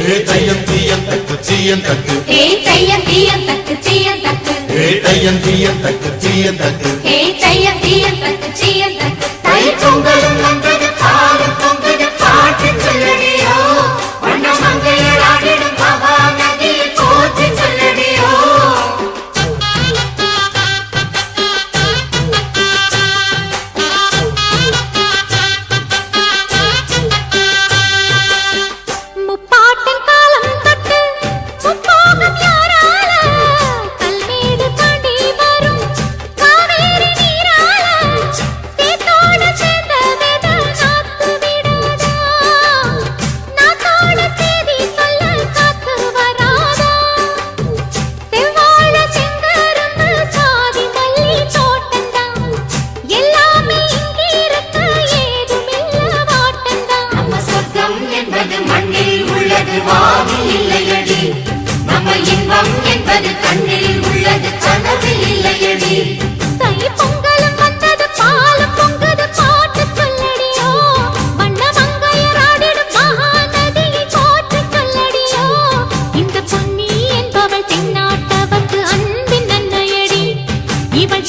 தையம் தீயம் தக்கு சீயம் தக்கு தையம் தீயம் தக்கு சீயம் தக்கு தையம் தீயம் தக்கு சீயம் தக்கு தையம் தீயம் தக்கு சீயம் தக்கு தை பொங்கலும் வந்தது பாலும் பொங்குது பாட்டு சொல்லடியோ வண்ண மங்கையர் ஆடிடும் பவா நதியை போற்றி சொல்லடியோ இவள்